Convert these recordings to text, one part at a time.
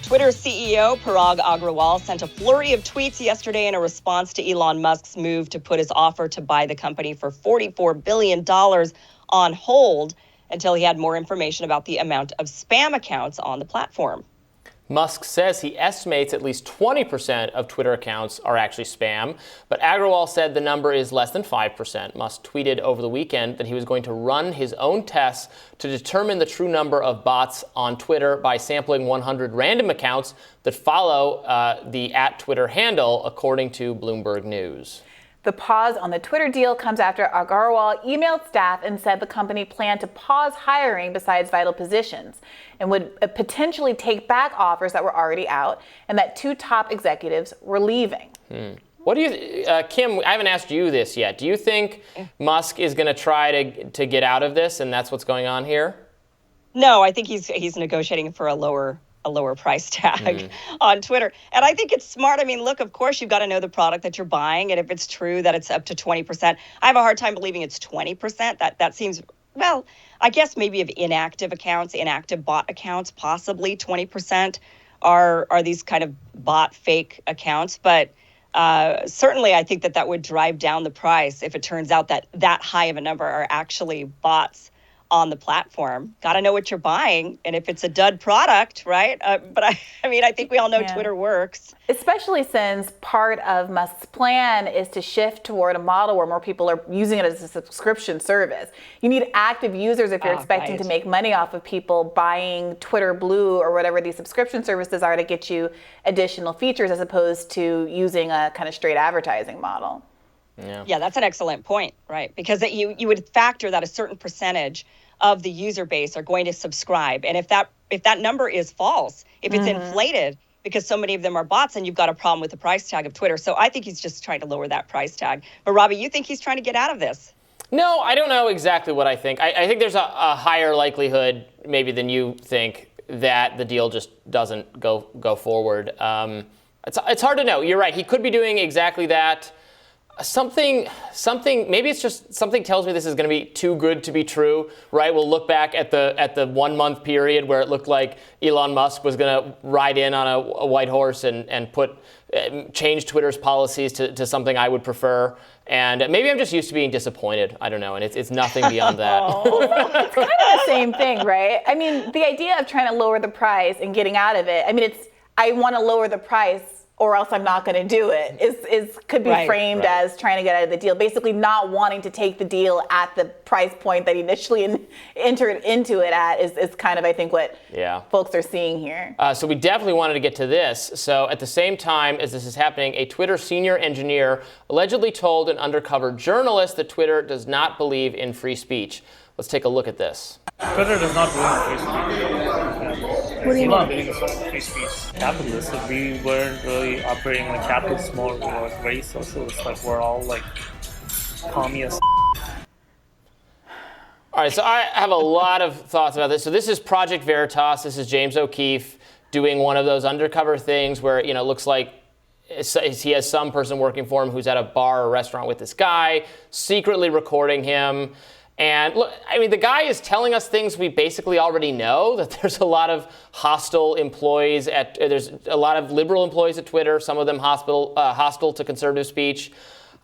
Twitter CEO Parag Agrawal sent a flurry of tweets yesterday in a response to Elon Musk's move to put his offer to buy the company for $44 billion on hold until he had more information about the amount of spam accounts on the platform. Musk says he estimates at least 20% of Twitter accounts are actually spam, but Agrawal said the number is less than 5%. Musk tweeted over the weekend that he was going to run his own tests to determine the true number of bots on Twitter by sampling 100 random accounts that follow the @Twitter handle, according to Bloomberg News. The pause on the Twitter deal comes after Agrawal emailed staff and said the company planned to pause hiring besides vital positions and would potentially take back offers that were already out, and that 2 top executives were leaving. What do you, Kim, I haven't asked you this yet. Do you think Musk is going to try to get out of this, and that's what's going on here? No, I think he's negotiating for a lower price tag on Twitter. And I think it's smart. I mean, look, of course, you've got to know the product that you're buying. And if it's true that it's up to 20%, I have a hard time believing it's 20%. That seems, well, I guess maybe of inactive accounts, inactive bot accounts, possibly 20% are these kind of bot fake accounts. But certainly I think that would drive down the price if it turns out that high of a number are actually bots on the platform. Got to know what you're buying, and if it's a dud product, right? But I mean, I think we all know Twitter works. Especially since part of Musk's plan is to shift toward a model where more people are using it as a subscription service. You need active users if you're expecting to make money off of people buying Twitter Blue or whatever these subscription services are to get you additional features, as opposed to using a kind of straight advertising model. Yeah, that's an excellent point, right? Because you would factor that a certain percentage of the user base are going to subscribe. And if that number is false, if it's inflated because so many of them are bots, and you've got a problem with the price tag of Twitter. So I think he's just trying to lower that price tag. But Robbie, you think he's trying to get out of this? No, I don't know exactly what I think. I think there's a higher likelihood maybe than you think that the deal just doesn't go forward. It's hard to know. You're right. He could be doing exactly that. Something, maybe it's just something tells me this is going to be too good to be true, right? We'll look back at the 1 month period where it looked like Elon Musk was going to ride in on a white horse and change Twitter's policies to something I would prefer. And maybe I'm just used to being disappointed. I don't know. And it's nothing beyond that. It's kind of the same thing, right? I mean, the idea of trying to lower the price and getting out of it, I mean, I want to lower the price or else I'm not going to do it, could be framed as trying to get out of the deal. Basically not wanting to take the deal at the price point that he initially entered into it at is kind of, I think, what folks are seeing here. So we definitely wanted to get to this. So at the same time as this is happening, a Twitter senior engineer allegedly told an undercover journalist that Twitter does not believe in free speech. Let's take a look at this. Twitter does not believe in free speech. What do you mean? Believe in free speech. Capitalists, if we weren't really operating in a capitalist mode, we were very socialist. Like, we're all like communist. All right, so I have a lot of thoughts about this. So this is Project Veritas. This is James O'Keefe doing one of those undercover things where, it looks like he has some person working for him who's at a bar or restaurant with this guy, secretly recording him. And look, I mean, the guy is telling us things we basically already know, that there's a lot of hostile employees there's a lot of liberal employees at Twitter, some of them hostile to conservative speech.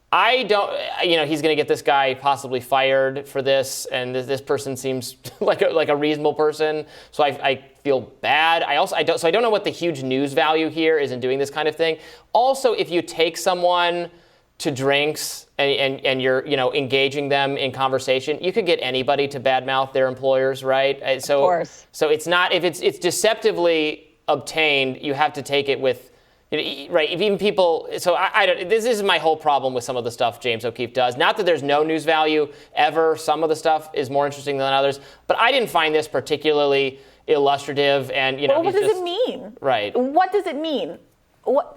I don't, he's going to get this guy possibly fired for this, and this person seems like a reasonable person. So I feel bad. I don't know what the huge news value here is in doing this kind of thing. Also, if you take someone to drinks and you're engaging them in conversation, you could get anybody to badmouth their employers, right? So, of course. So it's not, if it's deceptively obtained, you have to take it with, right? If even people, so I don't. This is my whole problem with some of the stuff James O'Keefe does. Not that there's no news value ever. Some of the stuff is more interesting than others, but I didn't find this particularly illustrative. And well, what does it mean? Right. What does it mean?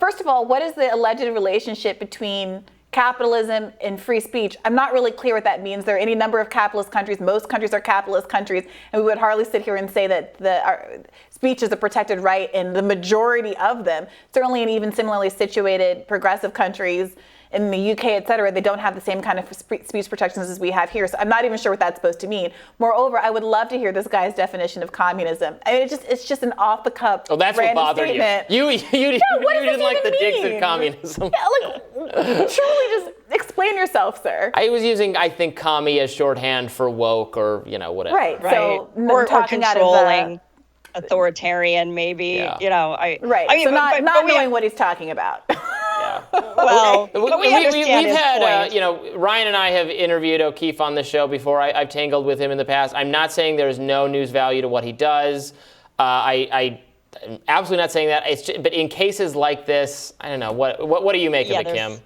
First of all, what is the alleged relationship between capitalism and free speech? I'm not really clear what that means. There are any number of capitalist countries. Most countries are capitalist countries, and we would hardly sit here and say that speech is a protected right in the majority of them. Certainly in even similarly situated progressive countries, in the UK, et cetera, they don't have the same kind of speech protections as we have here. So I'm not even sure what that's supposed to mean. Moreover, I would love to hear this guy's definition of communism. I mean, it's just an off-the-cuff that's what bothered statement. You didn't like the digs at communism. Yeah, like, truly just explain yourself, sir. I was using, I think, commie as shorthand for woke or, whatever. Right. So or talking controlling, authoritarian, maybe. Yeah. Right. I mean, so not knowing what he's talking about. Yeah. Well, but we understand we've his had, point. Ryan and I have interviewed O'Keefe on the show before. I've tangled with him in the past. I'm not saying there's no news value to what he does. I'm absolutely not saying that. But in cases like this, I don't know. What do you make of it, Kim?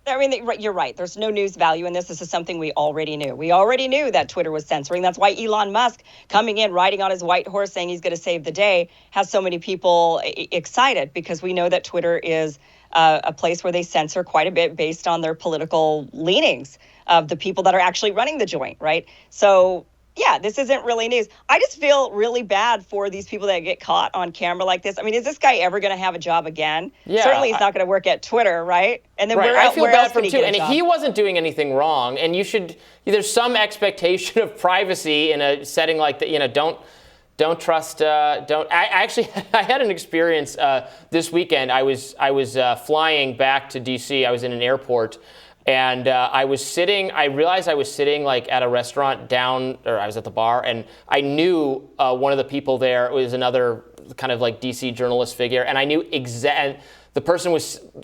I mean, you're right. There's no news value in this. This is something we already knew. We already knew that Twitter was censoring. That's why Elon Musk, coming in, riding on his white horse, saying he's going to save the day, has so many people excited, because we know that Twitter is a place where they censor quite a bit based on their political leanings of the people that are actually running the joint, right? So, yeah, this isn't really news. I just feel really bad for these people that get caught on camera like this. I mean, is this guy ever going to have a job again? Yeah, Certainly he's not going to work at Twitter, right? And then I feel bad for him too. And he he wasn't doing anything wrong. And there's some expectation of privacy in a setting like that. Don't trust. I had an experience this weekend. I was flying back to DC. I was in an airport. And I realized I was sitting like at a restaurant I was at the bar, and I knew one of the people there was another kind of like DC journalist figure, and I knew the person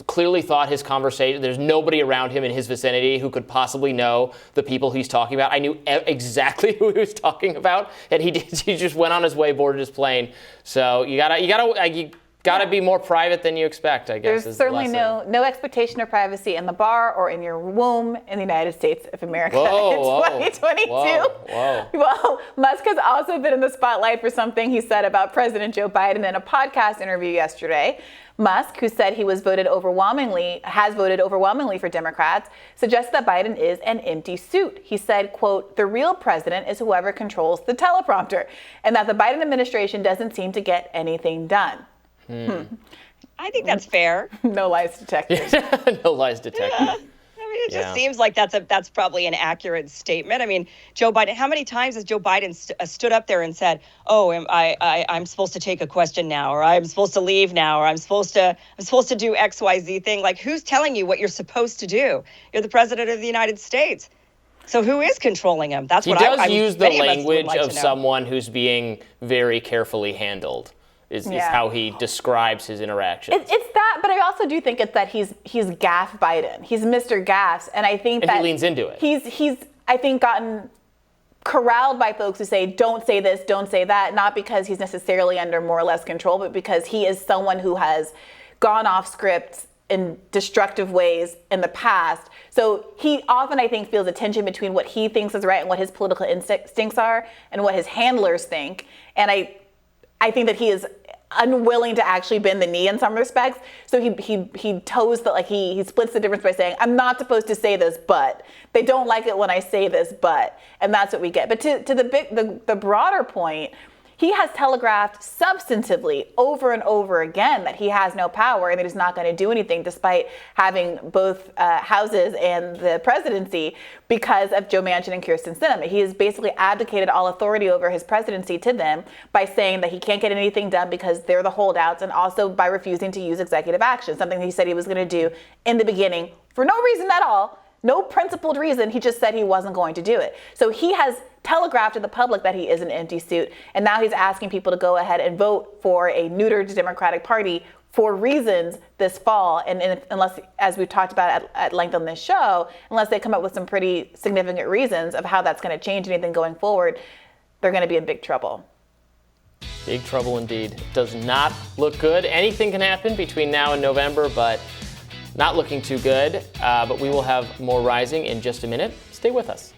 clearly thought his conversation, there's nobody around him in his vicinity who could possibly know the people he's talking about. I knew exactly who he was talking about, and he just went on his way, boarded his plane. So you gotta be more private than you expect, I guess. There's certainly no expectation of privacy in the bar or in your womb in the United States of America in 2022. Whoa. Well, Musk has also been in the spotlight for something he said about President Joe Biden in a podcast interview yesterday. Musk, who said he has voted overwhelmingly for Democrats, suggested that Biden is an empty suit. He said, quote, "The real president is whoever controls the teleprompter," and that the Biden administration doesn't seem to get anything done. I think that's fair. No lies detected. No lies detected. I mean, it just seems like that's probably an accurate statement. I mean, Joe Biden, how many times has Joe Biden stood up there and said, "Oh, I'm supposed to take a question now, or I'm supposed to leave now, or I'm supposed to do XYZ thing"? Like, who's telling you what you're supposed to do? You're the president of the United States. So who is controlling him? That's what he does use the language of to know. Someone who's being very carefully handled. Is how he describes his interactions. It's that, but I also do think it's that he's Gaff Biden. He's Mr. Gaffs, and I think that he leans into it. He's I think gotten corralled by folks who say don't say this, don't say that, not because he's necessarily under more or less control, but because he is someone who has gone off script in destructive ways in the past. So he often, I think, feels a tension between what he thinks is right and what his political instincts are and what his handlers think. And I think that he is unwilling to actually bend the knee in some respects. So he toes the, like he splits the difference by saying, "I'm not supposed to say this, but they don't like it when I say this, but," and that's what we get. But to the broader point, he has telegraphed substantively over and over again that he has no power and that he's not going to do anything, despite having both houses and the presidency, because of Joe Manchin and Kyrsten Sinema. He has basically abdicated all authority over his presidency to them by saying that he can't get anything done because they're the holdouts, and also by refusing to use executive action, something he said he was going to do in the beginning for no reason at all. No principled reason. He just said he wasn't going to do it. So he has telegraphed to the public that he is an empty suit. And now he's asking people to go ahead and vote for a neutered Democratic Party for reasons this fall. And unless, as we've talked about at length on this show, unless they come up with some pretty significant reasons of how that's going to change anything going forward, they're going to be in big trouble. Big trouble indeed. Does not look good. Anything can happen between now and November, but not looking too good. But we will have more rising in just a minute. Stay with us.